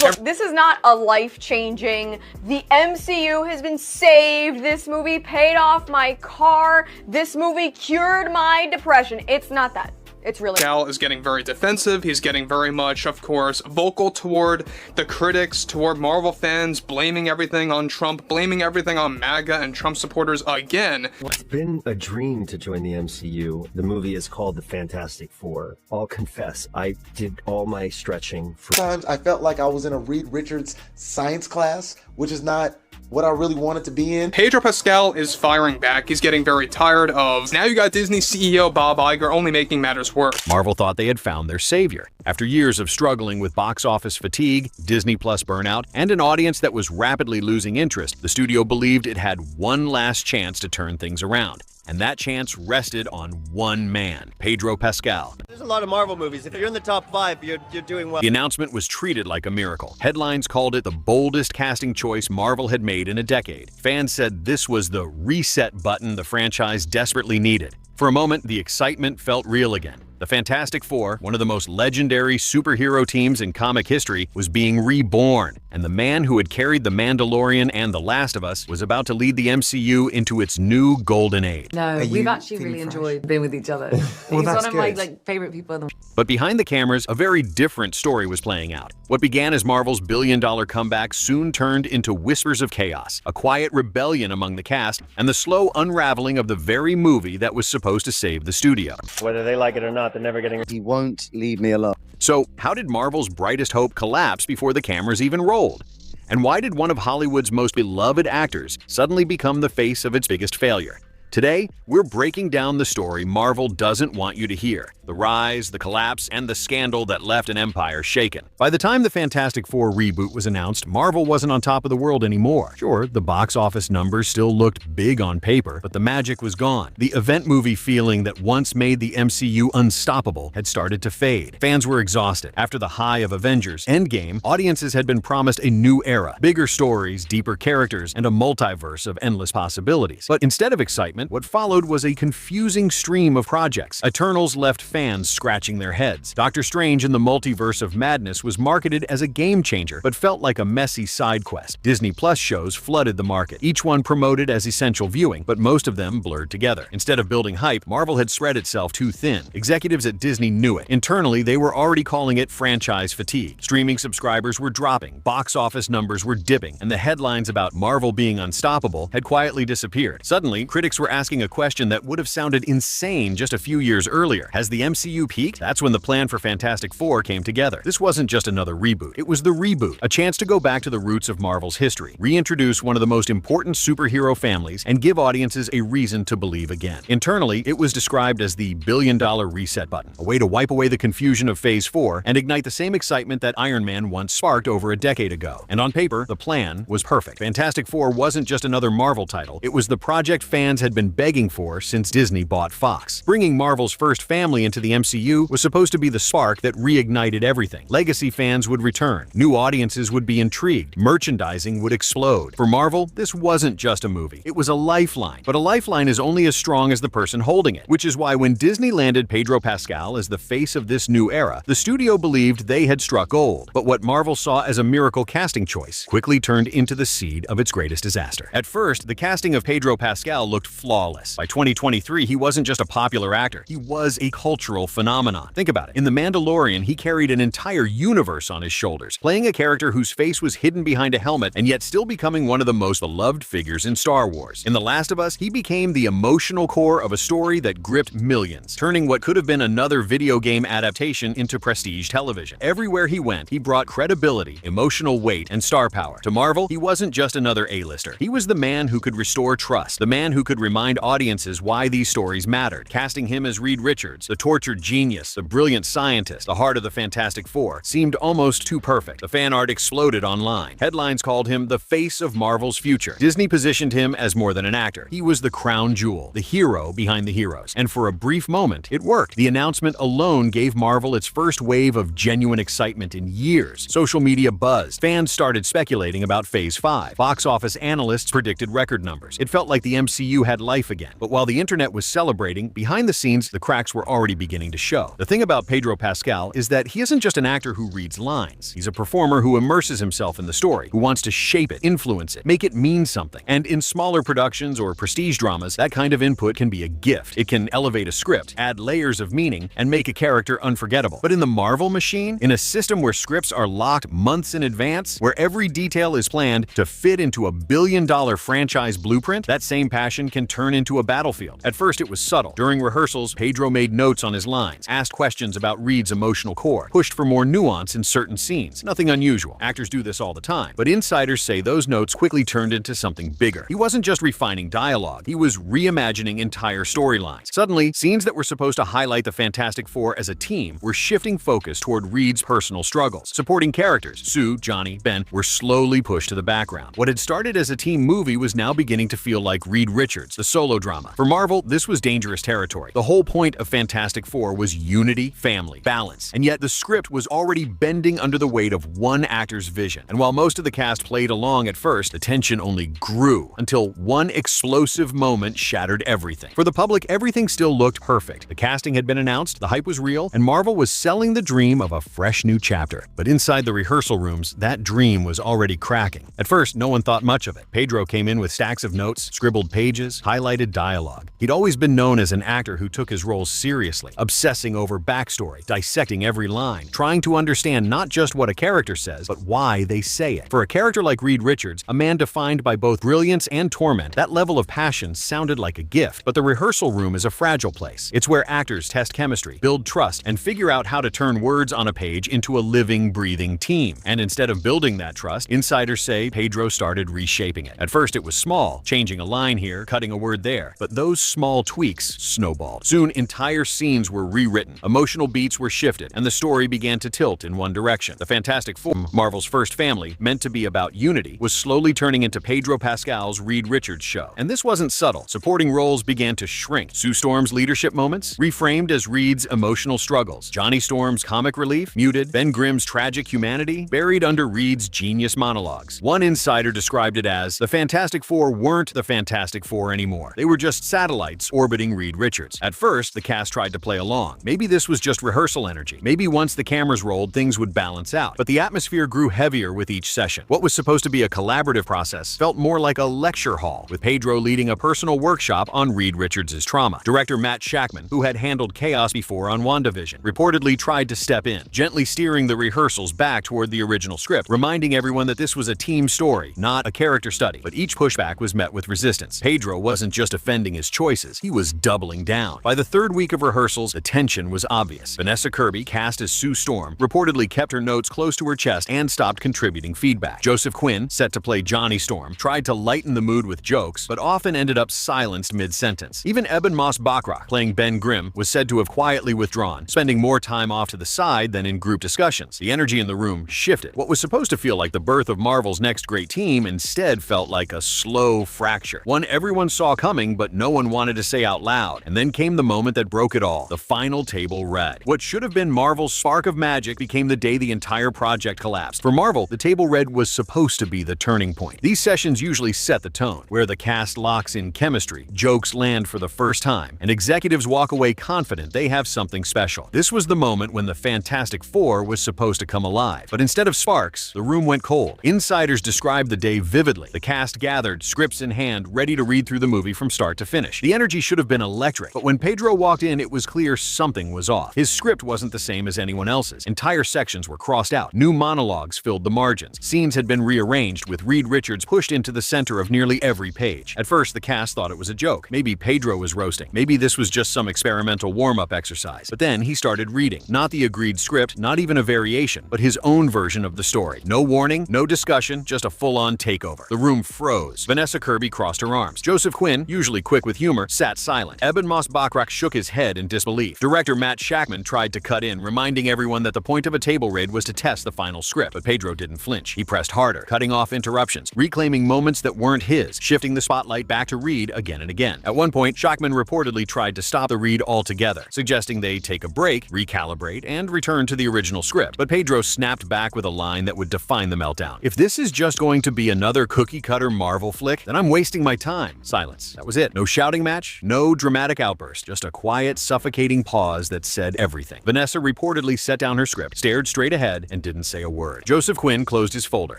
Look, this is not a life-changing, the MCU has been saved, this movie paid off my car, this movie cured my depression. It's not that. It's really— Pascal is getting very defensive. He's getting very much, of course, vocal toward the critics, toward Marvel fans, blaming everything on Trump, blaming everything on MAGA and Trump supporters again. It's been a dream to join the MCU. The movie is called The Fantastic Four. I'll confess, I did all my stretching. Sometimes I felt like I was in a Reed Richards science class, which is not what I really wanted to be in. Pedro Pascal is firing back. He's getting very tired of, now you got Disney CEO Bob Iger only making matters worse. Marvel thought they had found their savior. After years of struggling with box office fatigue, Disney Plus burnout, and an audience that was rapidly losing interest, the studio believed it had one last chance to turn things around. And that chance rested on one man, Pedro Pascal. There's a lot of Marvel movies. If you're in the top 5, you're doing well. The announcement was treated like a miracle. Headlines called it the boldest casting choice Marvel had made in a decade. Fans said this was the reset button the franchise desperately needed. For a moment, the excitement felt real again. The Fantastic Four, one of the most legendary superhero teams in comic history, was being reborn, and the man who had carried The Mandalorian and The Last of Us was about to lead the MCU into its new golden age. No, we've actually really enjoyed being with each other. He's one of my favorite people in the world. But behind the cameras, a very different story was playing out. What began as Marvel's billion-dollar comeback soon turned into whispers of chaos, a quiet rebellion among the cast, and the slow unraveling of the very movie that was supposed to save the studio. Whether they like it or not, they're never getting— He won't leave me alone. So, how did Marvel's brightest hope collapse before the cameras even rolled? And why did one of Hollywood's most beloved actors suddenly become the face of its biggest failure? Today, we're breaking down the story Marvel doesn't want you to hear. The rise, the collapse, and the scandal that left an empire shaken. By the time the Fantastic Four reboot was announced, Marvel wasn't on top of the world anymore. Sure, the box office numbers still looked big on paper, but the magic was gone. The event movie feeling that once made the MCU unstoppable had started to fade. Fans were exhausted. After the high of Avengers Endgame, audiences had been promised a new era. Bigger stories, deeper characters, and a multiverse of endless possibilities. But instead of excitement, what followed was a confusing stream of projects. Eternals left fans scratching their heads. Doctor Strange in the Multiverse of Madness was marketed as a game changer, but felt like a messy side quest. Disney Plus shows flooded the market, each one promoted as essential viewing, but most of them blurred together. Instead of building hype, Marvel had spread itself too thin. Executives at Disney knew it. Internally, they were already calling it franchise fatigue. Streaming subscribers were dropping, box office numbers were dipping, and the headlines about Marvel being unstoppable had quietly disappeared. Suddenly, critics were asking a question that would have sounded insane just a few years earlier. Has the MCU peaked? That's when the plan for Fantastic Four came together. This wasn't just another reboot. It was the reboot, a chance to go back to the roots of Marvel's history, reintroduce one of the most important superhero families, and give audiences a reason to believe again. Internally, it was described as the billion-dollar reset button, a way to wipe away the confusion of Phase 4 and ignite the same excitement that Iron Man once sparked over a decade ago. And on paper, the plan was perfect. Fantastic Four wasn't just another Marvel title. It was the project fans had been begging for since Disney bought Fox. Bringing Marvel's first family into the MCU was supposed to be the spark that reignited everything. Legacy fans would return, new audiences would be intrigued, merchandising would explode. For Marvel, this wasn't just a movie. It was a lifeline. But a lifeline is only as strong as the person holding it, which is why when Disney landed Pedro Pascal as the face of this new era, the studio believed they had struck gold. But what Marvel saw as a miracle casting choice quickly turned into the seed of its greatest disaster. At first, the casting of Pedro Pascal looked flawless. By 2023, he wasn't just a popular actor, he was a cultural phenomenon. Think about it. In The Mandalorian, he carried an entire universe on his shoulders, playing a character whose face was hidden behind a helmet and yet still becoming one of the most beloved figures in Star Wars. In The Last of Us, he became the emotional core of a story that gripped millions, turning what could have been another video game adaptation into prestige television. Everywhere he went, he brought credibility, emotional weight, and star power. To Marvel, he wasn't just another A-lister. He was the man who could restore trust, the man who could remind audiences why these stories mattered. Casting him as Reed Richards, the tortured genius, the brilliant scientist, the heart of the Fantastic Four, seemed almost too perfect. The fan art exploded online. Headlines called him the face of Marvel's future. Disney positioned him as more than an actor. He was the crown jewel, the hero behind the heroes. And for a brief moment, it worked. The announcement alone gave Marvel its first wave of genuine excitement in years. Social media buzzed. Fans started speculating about Phase 5. Box office analysts predicted record numbers. It felt like the MCU had life again. But while the internet was celebrating, behind the scenes, the cracks were already beginning to show. The thing about Pedro Pascal is that he isn't just an actor who reads lines. He's a performer who immerses himself in the story, who wants to shape it, influence it, make it mean something. And in smaller productions or prestige dramas, that kind of input can be a gift. It can elevate a script, add layers of meaning, and make a character unforgettable. But in the Marvel machine, in a system where scripts are locked months in advance, where every detail is planned to fit into a billion-dollar franchise blueprint, that same passion can turn into a battlefield. At first, it was subtle. During rehearsals, Pedro made notes on his lines, asked questions about Reed's emotional core, pushed for more nuance in certain scenes. Nothing unusual. Actors do this all the time. But insiders say those notes quickly turned into something bigger. He wasn't just refining dialogue, he was reimagining entire storylines. Suddenly, scenes that were supposed to highlight the Fantastic Four as a team were shifting focus toward Reed's personal struggles. Supporting characters, Sue, Johnny, Ben, were slowly pushed to the background. What had started as a team movie was now beginning to feel like Reed Richards, the solo drama. For Marvel, this was dangerous territory. The whole point of Fantastic Four was unity, family, balance, and yet the script was already bending under the weight of one actor's vision. And while most of the cast played along at first, the tension only grew until one explosive moment shattered everything. For the public, everything still looked perfect. The casting had been announced, the hype was real, and Marvel was selling the dream of a fresh new chapter. But inside the rehearsal rooms, that dream was already cracking. At first, no one thought much of it. Pedro came in with stacks of notes, scribbled pages, highlighted dialogue. He'd always been known as an actor who took his roles seriously, obsessing over backstory, dissecting every line, trying to understand not just what a character says, but why they say it. For a character like Reed Richards, a man defined by both brilliance and torment, that level of passion sounded like a gift. But the rehearsal room is a fragile place. It's where actors test chemistry, build trust, and figure out how to turn words on a page into a living, breathing team. And instead of building that trust, insiders say Pedro started reshaping it. At first, it was small, changing a line here, cutting a word there. But those small tweaks snowballed. Soon, entire scenes were rewritten, emotional beats were shifted, and the story began to tilt in one direction. The Fantastic Four, Marvel's first family, meant to be about unity, was slowly turning into Pedro Pascal's Reed Richards show. And this wasn't subtle. Supporting roles began to shrink. Sue Storm's leadership moments, reframed as Reed's emotional struggles. Johnny Storm's comic relief, muted. Ben Grimm's tragic humanity, buried under Reed's genius monologues. One insider described it as, the Fantastic Four weren't the Fantastic Four anymore. They were just satellites orbiting Reed Richards. At first, the cast tried to play along. Maybe this was just rehearsal energy. Maybe once the cameras rolled, things would balance out. But the atmosphere grew heavier with each session. What was supposed to be a collaborative process felt more like a lecture hall, with Pedro leading a personal workshop on Reed Richards' trauma. Director Matt Shakman, who had handled chaos before on WandaVision, reportedly tried to step in, gently steering the rehearsals back toward the original script, reminding everyone that this was a team story, not a character study. But each pushback was met with resistance. Pedro wasn't just defending his choices, he was doubling down. By the third week of rehearsals, the tension was obvious. Vanessa Kirby, cast as Sue Storm, reportedly kept her notes close to her chest and stopped contributing feedback. Joseph Quinn, set to play Johnny Storm, tried to lighten the mood with jokes, but often ended up silenced mid-sentence. Even Eben Moss-Bachrach, playing Ben Grimm, was said to have quietly withdrawn, spending more time off to the side than in group discussions. The energy in the room shifted. What was supposed to feel like the birth of Marvel's next great team instead felt like a slow fracture. One everyone saw coming, but no one wanted to say out loud. And then came the moment that broke it all. The final table read. What should have been Marvel's spark of magic became the day the entire project collapsed. For Marvel, the table read was supposed to be the turning point. These sessions usually set the tone, where the cast locks in chemistry, jokes land for the first time, and executives walk away confident they have something special. This was the moment when the Fantastic Four was supposed to come alive. But instead of sparks, the room went cold. Insiders described the day vividly. The cast gathered, scripts in hand, ready to read through the movie from start to finish. The energy should have been electric, but when Pedro walked in, it was clear something was off. His script wasn't the same as anyone else's. Entire sections were crossed out. New monologues filled the margins. Scenes had been rearranged, with Reed Richards pushed into the center of nearly every page. At first, the cast thought it was a joke. Maybe Pedro was roasting. Maybe this was just some experimental warm-up exercise. But then he started reading. Not the agreed script, not even a variation, but his own version of the story. No warning, no discussion, just a full-on takeover. The room froze. Vanessa Kirby crossed her arms. Joseph Quinn, usually quick with humor, sat silent. Eben Moss-Bachrach shook his head in disbelief. Director Matt Shakman tried to cut in, reminding everyone that the point of a table read was to test the final script. But Pedro didn't flinch. He pressed harder, cutting off interruptions, reclaiming moments that weren't his, shifting the spotlight back to Reed again and again. At one point, Shakman reportedly tried to stop the read altogether, suggesting they take a break, recalibrate, and return to the original script. But Pedro snapped back with a line that would define the meltdown. If this is just going to be another cookie-cutter Marvel flick, then I'm wasting my time. Silence. That was it. No shouting match, no dramatic outburst, just a quiet, suffocating suffocating pause that said everything. Vanessa reportedly set down her script, stared straight ahead, and didn't say a word. Joseph Quinn closed his folder.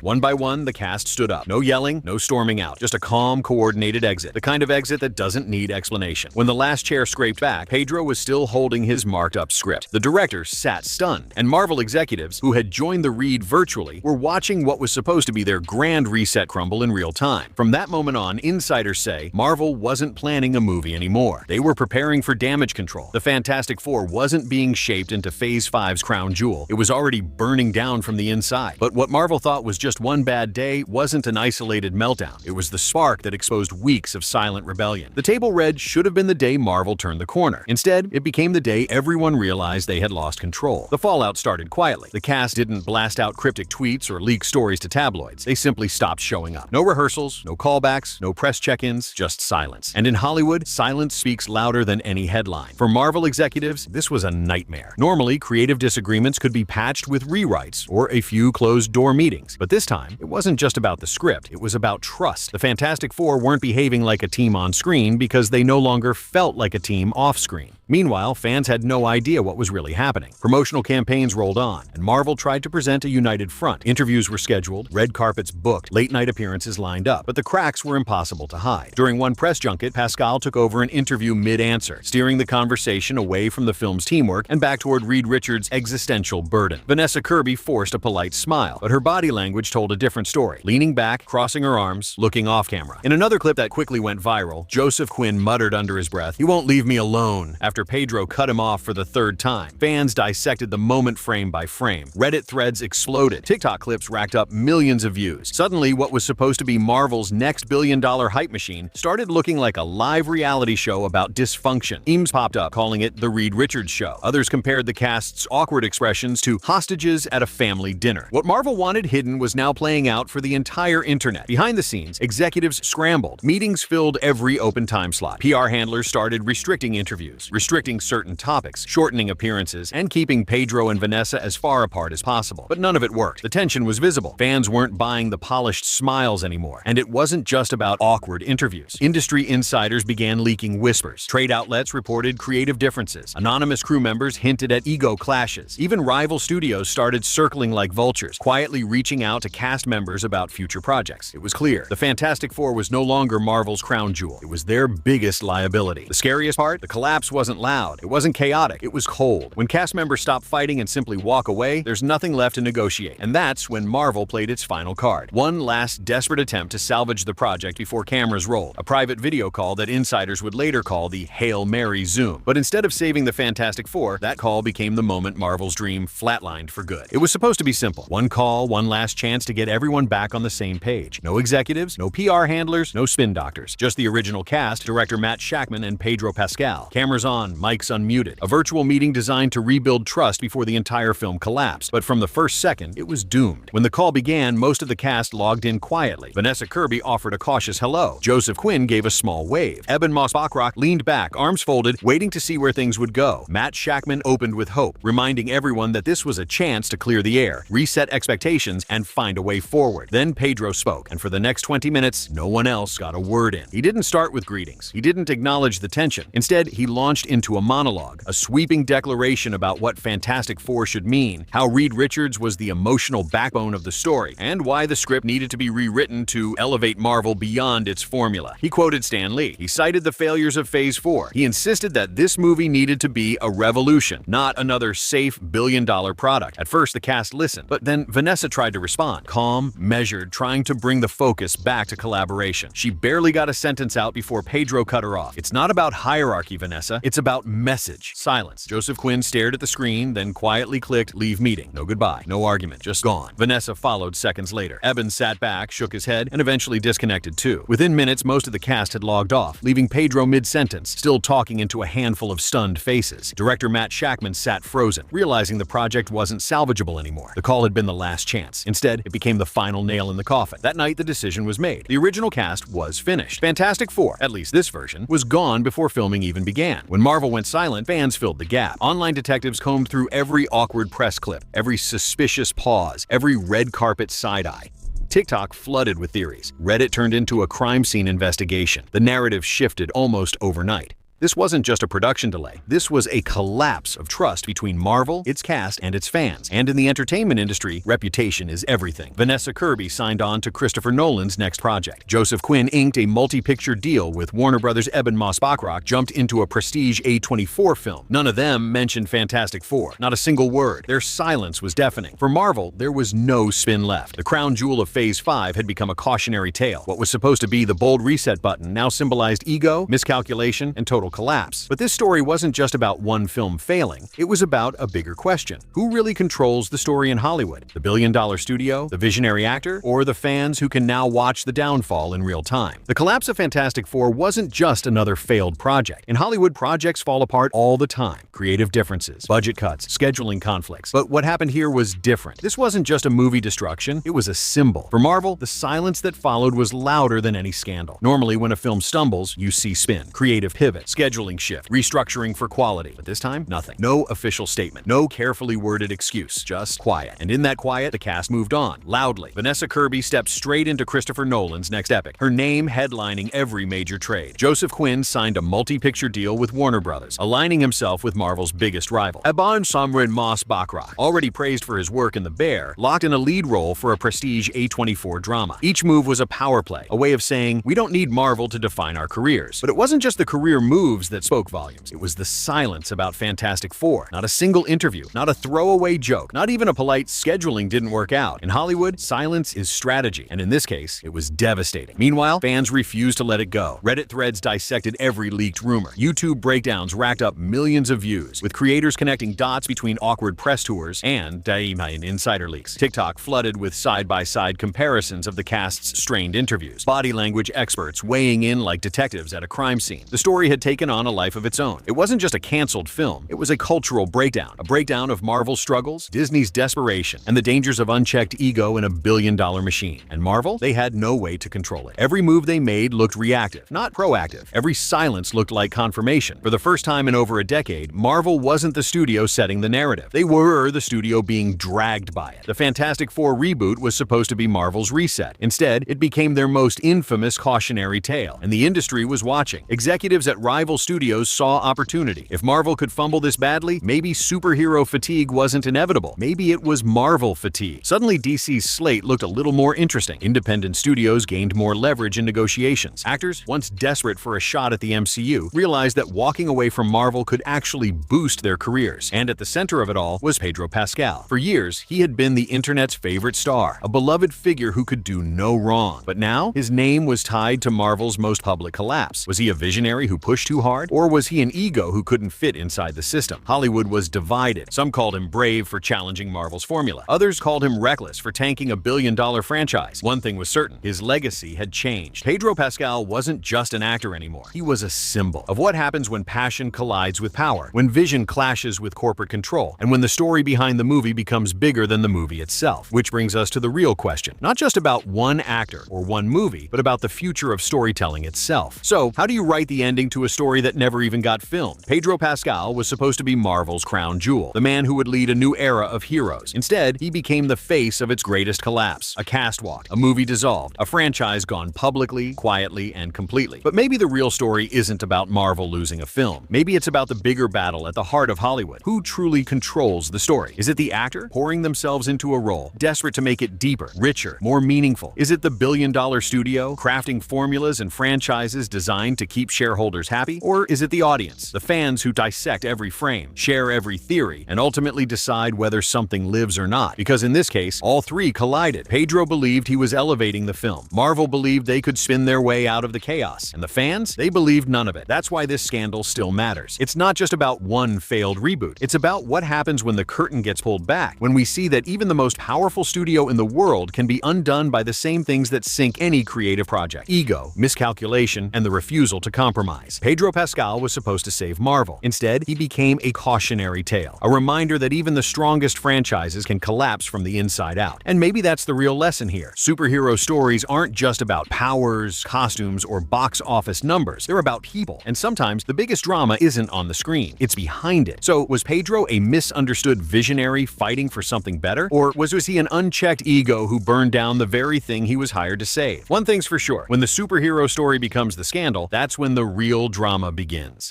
One by one, the cast stood up. No yelling, no storming out. Just a calm, coordinated exit. The kind of exit that doesn't need explanation. When the last chair scraped back, Pedro was still holding his marked-up script. The director sat stunned, and Marvel executives, who had joined the read virtually, were watching what was supposed to be their grand reset crumble in real time. From that moment on, insiders say Marvel wasn't planning a movie anymore. They were preparing for damage control. The Fantastic Four wasn't being shaped into Phase 5's crown jewel. It was already burning down from the inside. But what Marvel thought was just one bad day wasn't an isolated meltdown. It was the spark that exposed weeks of silent rebellion. The table read should have been the day Marvel turned the corner. Instead, it became the day everyone realized they had lost control. The fallout started quietly. The cast didn't blast out cryptic tweets or leak stories to tabloids. They simply stopped showing up. No rehearsals, no callbacks, no press check-ins, just silence. And in Hollywood, silence speaks louder than any headline. For Marvel executives, this was a nightmare. Normally, creative disagreements could be patched with rewrites or a few closed-door meetings. But this time, it wasn't just about the script, it was about trust. The Fantastic Four weren't behaving like a team on screen because they no longer felt like a team off-screen. Meanwhile, fans had no idea what was really happening. Promotional campaigns rolled on, and Marvel tried to present a united front. Interviews were scheduled, red carpets booked, late-night appearances lined up, but the cracks were impossible to hide. During one press junket, Pascal took over an interview mid-answer, steering the conversation away from the film's teamwork and back toward Reed Richards' existential burden. Vanessa Kirby forced a polite smile, but her body language told a different story, leaning back, crossing her arms, looking off-camera. In another clip that quickly went viral, Joseph Quinn muttered under his breath, "He won't leave me alone," after Pedro cut him off for the third time. Fans dissected the moment frame by frame. Reddit threads exploded. TikTok clips racked up millions of views. Suddenly, what was supposed to be Marvel's next billion-dollar hype machine started looking like a live reality show about dysfunction. Memes popped up, calling it The Reed Richards Show. Others compared the cast's awkward expressions to hostages at a family dinner. What Marvel wanted hidden was now playing out for the entire internet. Behind the scenes, executives scrambled. Meetings filled every open time slot. PR handlers started restricting interviews, restricting certain topics, shortening appearances, and keeping Pedro and Vanessa as far apart as possible. But none of it worked. The tension was visible. Fans weren't buying the polished smiles anymore. And it wasn't just about awkward interviews. Industry insiders began leaking whispers. Trade outlets reported creative differences. Anonymous crew members hinted at ego clashes. Even rival studios started circling like vultures, quietly reaching out to cast members about future projects. It was clear. The Fantastic Four was no longer Marvel's crown jewel. It was their biggest liability. The scariest part? The collapse wasn't loud. It wasn't chaotic, it was cold. When cast members stop fighting and simply walk away, there's nothing left to negotiate. And that's when Marvel played its final card. One last desperate attempt to salvage the project before cameras rolled. A private video call that insiders would later call the Hail Mary Zoom. But instead of saving the Fantastic Four, that call became the moment Marvel's dream flatlined for good. It was supposed to be simple. One call, one last chance to get everyone back on the same page. No executives, no PR handlers, no spin doctors. Just the original cast, director Matt Shakman and Pedro Pascal. Cameras on, mics unmuted. A virtual meeting designed to rebuild trust before the entire film collapsed. But from the first second, it was doomed. When the call began, most of the cast logged in quietly. Vanessa Kirby offered a cautious hello. Joseph Quinn gave a small wave. Eben Moss-Bachrach leaned back, arms folded, waiting to see where things would go. Matt Shakman opened with hope, reminding everyone that this was a chance to clear the air, reset expectations, and find a way forward. Then Pedro spoke, and for the next 20 minutes, no one else got a word in. He didn't start with greetings. He didn't acknowledge the tension. Instead, he launched into a monologue, a sweeping declaration about what Fantastic Four should mean, how Reed Richards was the emotional backbone of the story, and why the script needed to be rewritten to elevate Marvel beyond its formula. He quoted Stan Lee. He cited the failures of Phase 4. He insisted that this movie needed to be a revolution, not another safe billion-dollar product. At first, the cast listened, but then Vanessa tried to respond. Calm, measured, trying to bring the focus back to collaboration. She barely got a sentence out before Pedro cut her off. "It's not about hierarchy, Vanessa. It's about message." Silence. Joseph Quinn stared at the screen, then quietly clicked leave meeting. No goodbye, no argument, just gone. Vanessa followed seconds later. Eben sat back, shook his head, and eventually disconnected too. Within minutes, most of the cast had logged off, leaving Pedro mid-sentence, still talking into a handful of stunned faces. Director Matt Shakman sat frozen, realizing the project wasn't salvageable anymore. The call had been the last chance. Instead, it became the final nail in the coffin. That night, the decision was made. The original cast was finished. Fantastic Four, at least this version, was gone before filming even began. When Marvel went silent, fans filled the gap. Online detectives combed through every awkward press clip, every suspicious pause, every red carpet side-eye. TikTok flooded with theories. Reddit turned into a crime scene investigation. The narrative shifted almost overnight. This wasn't just a production delay. This was a collapse of trust between Marvel, its cast, and its fans. And in the entertainment industry, reputation is everything. Vanessa Kirby signed on to Christopher Nolan's next project. Joseph Quinn inked a multi-picture deal with Warner Brothers. Eben Moss-Bachrach jumped into a prestige A24 film. None of them mentioned Fantastic Four. Not a single word. Their silence was deafening. For Marvel, there was no spin left. The crown jewel of Phase 5 had become a cautionary tale. What was supposed to be the bold reset button now symbolized ego, miscalculation, and total collapse. But this story wasn't just about one film failing. It was about a bigger question. Who really controls the story in Hollywood? The billion-dollar studio, the visionary actor, or the fans who can now watch the downfall in real time? The collapse of Fantastic Four wasn't just another failed project. In Hollywood, projects fall apart all the time. Creative differences, budget cuts, scheduling conflicts. But what happened here was different. This wasn't just a movie destruction, it was a symbol. For Marvel, the silence that followed was louder than any scandal. Normally, when a film stumbles, you see spin, creative pivot, scheduling shift, restructuring for quality. But this time, nothing. No official statement, no carefully worded excuse, just quiet. And in that quiet, the cast moved on, loudly. Vanessa Kirby stepped straight into Christopher Nolan's next epic, her name headlining every major trade. Joseph Quinn signed a multi-picture deal with Warner Brothers, aligning himself with Marvel's biggest rival. Eben Moss-Bachrach, already praised for his work in The Bear, locked in a lead role for a prestige A24 drama. Each move was a power play, a way of saying, we don't need Marvel to define our careers. But it wasn't just the career moves that spoke volumes. It was the silence about Fantastic Four. Not a single interview, not a throwaway joke, not even a polite scheduling didn't work out. In Hollywood, silence is strategy, and in this case, it was devastating. Meanwhile, fans refused to let it go. Reddit threads dissected every leaked rumor. YouTube breakdowns racked up millions of views, with creators connecting dots between awkward press tours and insider leaks. TikTok flooded with side-by-side comparisons of the cast's strained interviews. Body language experts weighing in like detectives at a crime scene. The story had taken on a life of its own. It wasn't just a canceled film, it was a cultural breakdown. A breakdown of Marvel's struggles, Disney's desperation, and the dangers of unchecked ego in a billion-dollar machine. And Marvel, they had no way to control it. Every move they made looked reactive, not proactive. Every silence looked like confirmation. For the first time in over a decade, Marvel wasn't the studio setting the narrative. They were the studio being dragged by it. The Fantastic Four reboot was supposed to be Marvel's reset. Instead, it became their most infamous cautionary tale, and the industry was watching. Executives at rival studios saw opportunity. If Marvel could fumble this badly, maybe superhero fatigue wasn't inevitable. Maybe it was Marvel fatigue. Suddenly, DC's slate looked a little more interesting. Independent studios gained more leverage in negotiations. Actors, once desperate for a shot at the MCU, realized that walking away from Marvel could actually boost their careers. And at the center of it all was Pedro Pascal. For years, he had been the internet's favorite star, a beloved figure who could do no wrong. But now, his name was tied to Marvel's most public collapse. Was he a visionary who pushed too hard? Or was he an ego who couldn't fit inside the system? Hollywood was divided. Some called him brave for challenging Marvel's formula. Others called him reckless for tanking a billion-dollar franchise. One thing was certain, his legacy had changed. Pedro Pascal wasn't just an actor anymore. He was a symbol of what happens when passion collides with power, when vision clashes with corporate control, and when the story behind the movie becomes bigger than the movie itself. Which brings us to the real question. Not just about one actor or one movie, but about the future of storytelling itself. So, how do you write the ending to a story that never even got filmed? Pedro Pascal was supposed to be Marvel's crown jewel, the man who would lead a new era of heroes. Instead, he became the face of its greatest collapse. A cast walk, a movie dissolved, a franchise gone publicly, quietly, and completely. But maybe the real story isn't about Marvel losing a film. Maybe it's about the bigger battle at the heart of Hollywood. Who truly controls the story? Is it the actor pouring themselves into a role, desperate to make it deeper, richer, more meaningful? Is it the billion-dollar studio, crafting formulas and franchises designed to keep shareholders happy? Or is it the audience, the fans who dissect every frame, share every theory, and ultimately decide whether something lives or not? Because in this case, all three collided. Pedro believed he was elevating the film. Marvel believed they could spin their way out of the chaos. And the fans? They believed none of it. That's why this scandal still matters. It's not just about one failed reboot. It's about what happens when the curtain gets pulled back, when we see that even the most powerful studio in the world can be undone by the same things that sink any creative project: ego, miscalculation, and the refusal to compromise. Pedro Pascal was supposed to save Marvel. Instead, he became a cautionary tale, a reminder that even the strongest franchises can collapse from the inside out. And maybe that's the real lesson here. Superhero stories aren't just about powers, costumes, or box office numbers. They're about people. And sometimes the biggest drama isn't on the screen, it's behind it. So was Pedro a misunderstood visionary fighting for something better? Or was he an unchecked ego who burned down the very thing he was hired to save? One thing's for sure, when the superhero story becomes the scandal, that's when the real drama begins.